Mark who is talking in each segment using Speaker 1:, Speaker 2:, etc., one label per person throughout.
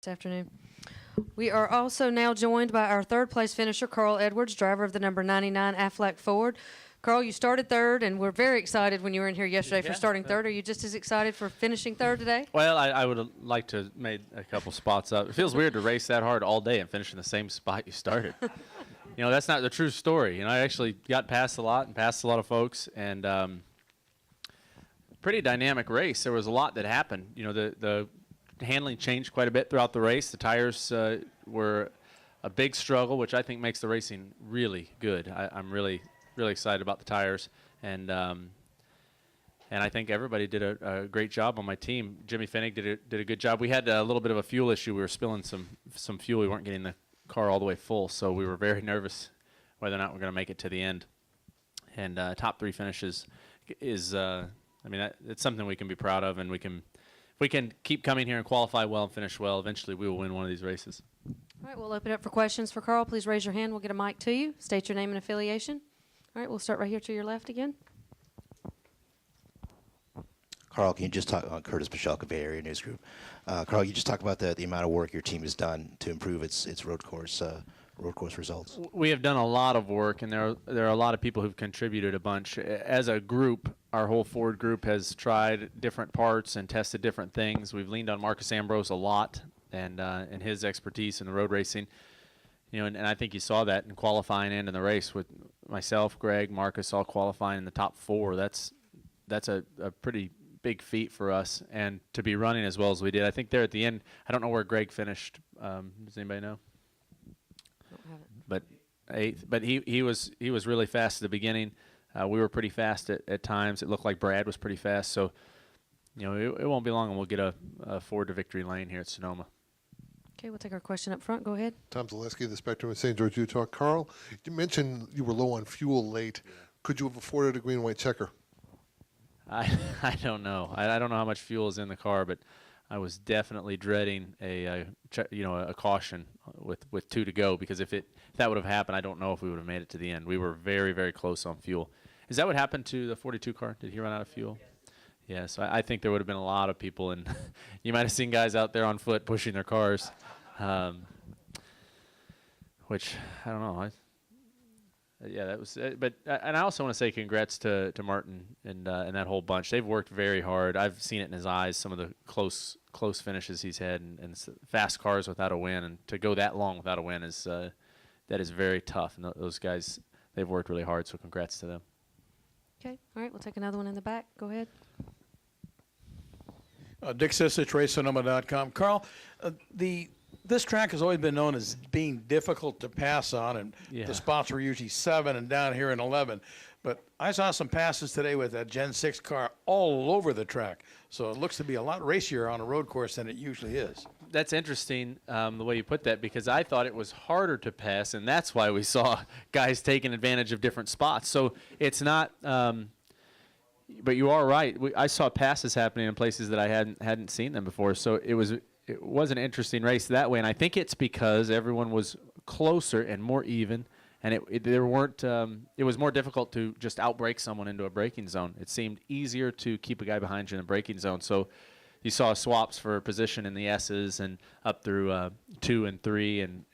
Speaker 1: This afternoon. We are also now joined by our third-place finisher, Carl Edwards, driver of the number 99 Aflac Ford. Carl, you started third, and we're very excited when you were in here yesterday for starting third. Are you just as excited for finishing third today?
Speaker 2: Well, I would have liked to have made a couple spots up. It feels weird to race that hard all day and finish in the same spot you started. You know, that's not the true story. You know, I actually got past a lot and passed a lot of folks, and pretty dynamic race. There was a lot that happened. You know, the handling changed quite a bit throughout the race. The tires were a big struggle, which I think makes the racing really good. I'm really excited about the tires, and I think everybody did a great job on my team. Jimmy Fennig did a good job. We had a little bit of a fuel issue. We were spilling some fuel. We weren't getting the car all the way full, so we were very nervous whether or not we're going to make it to the end. And top three finishes is, I mean, it's something we can be proud of, and if we can keep coming here and qualify well and finish well, eventually we will win one of these races.
Speaker 1: All right, we'll open it up for questions for Carl. Please raise your hand. We'll get a mic to you. State your name and affiliation. All right, we'll start right here to your left again.
Speaker 3: Carl, can you just talk on Curtis Pachelka, Bay Area News Group? Carl, you just talk about the amount of work your team has done to improve its road course results.
Speaker 2: We have done a lot of work, and there are a lot of people who've contributed a bunch. As a group, our whole Ford group has tried different parts and tested different things. We've leaned on Marcus Ambrose a lot and his expertise in the road racing. You know, and I think you saw that in qualifying and in the race with myself, Greg, Marcus, all qualifying in the top four. That's a pretty big feat for us, and to be running as well as we did. I think there at the end, I don't know where Greg finished. Does anybody know? But eighth. But he was really fast at the beginning. We were pretty fast at times. It looked like Brad was pretty fast. So, you know, it won't be long, and we'll get a Ford to victory lane here at Sonoma.
Speaker 1: Okay, we'll take our question up front. Go ahead.
Speaker 4: Tom Zaleski, the Spectrum of St. George, Utah. Carl, you mentioned you were low on fuel late. Could you have afforded a green and white checker?
Speaker 2: I don't know. I don't know how much fuel is in the car, but I was definitely dreading a caution with 2 to go, because if that would have happened, I don't know if we would have made it to the end. We were very, very close on fuel. Is that what happened to the 42 car? Did he run out of fuel? Yeah, so I think there would have been a lot of people, and you might have seen guys out there on foot pushing their cars, which I don't know. Yeah, that was. But and I also want to say congrats to Martin and that whole bunch. They've worked very hard. I've seen it in his eyes. Some of the close finishes he's had, and fast cars without a win, and to go that long without a win is very tough. And those guys, they've worked really hard. So congrats to them.
Speaker 1: Okay, all right, we'll take another one in the back. Go ahead.
Speaker 5: Dick Sisich, RaceSonoma.com. Carl, this track has always been known as being difficult to pass on, and the spots were usually 7 and down here in 11. But I saw some passes today with that Gen 6 car all over the track. So it looks to be a lot racier on a road course than it usually is.
Speaker 2: That's interesting, the way you put that, because I thought it was harder to pass, and that's why we saw guys taking advantage of different spots. So it's not but you are right. I saw passes happening in places that I hadn't seen them before. So it was an interesting race that way, and I think it's because everyone was closer and more even, and it was more difficult to just outbrake someone into a braking zone. It seemed easier to keep a guy behind you in the braking zone. So you saw swaps for position in the S's and up through 2 and 3, and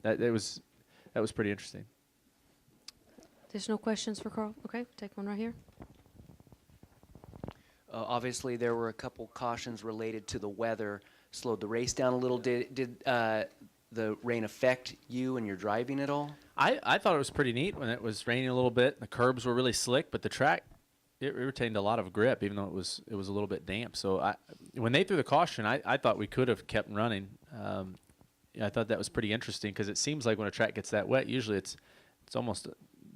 Speaker 2: that was pretty interesting.
Speaker 1: Additional questions for Carl? Okay, take one right here.
Speaker 6: Obviously, there were a couple cautions related to the weather, slowed the race down a little. Did the rain affect you and your driving at all?
Speaker 2: I thought it was pretty neat when it was raining a little bit. The curbs were really slick, but the track, it retained a lot of grip, even though it was a little bit damp. So when they threw the caution, I thought we could have kept running. I thought that was pretty interesting, because it seems like when a track gets that wet, usually it's almost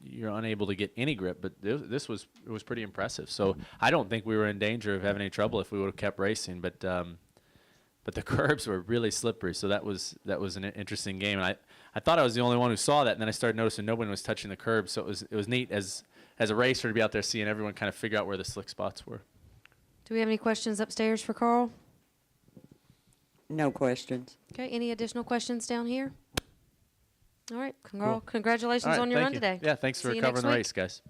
Speaker 2: you're unable to get any grip, but it was pretty impressive. So I don't think we were in danger of having any trouble if we would have kept racing, but the curbs were really slippery, so that was an interesting game. And I thought I was the only one who saw that, and then I started noticing nobody was touching the curbs. So it was neat as a racer to be out there seeing everyone kind of figure out where the slick spots were.
Speaker 1: Do we have any questions upstairs for Carl?
Speaker 7: No questions.
Speaker 1: Okay, any additional questions down here? All right, Carl, congratulations on your run today.
Speaker 2: Yeah, thanks for covering the race, guys.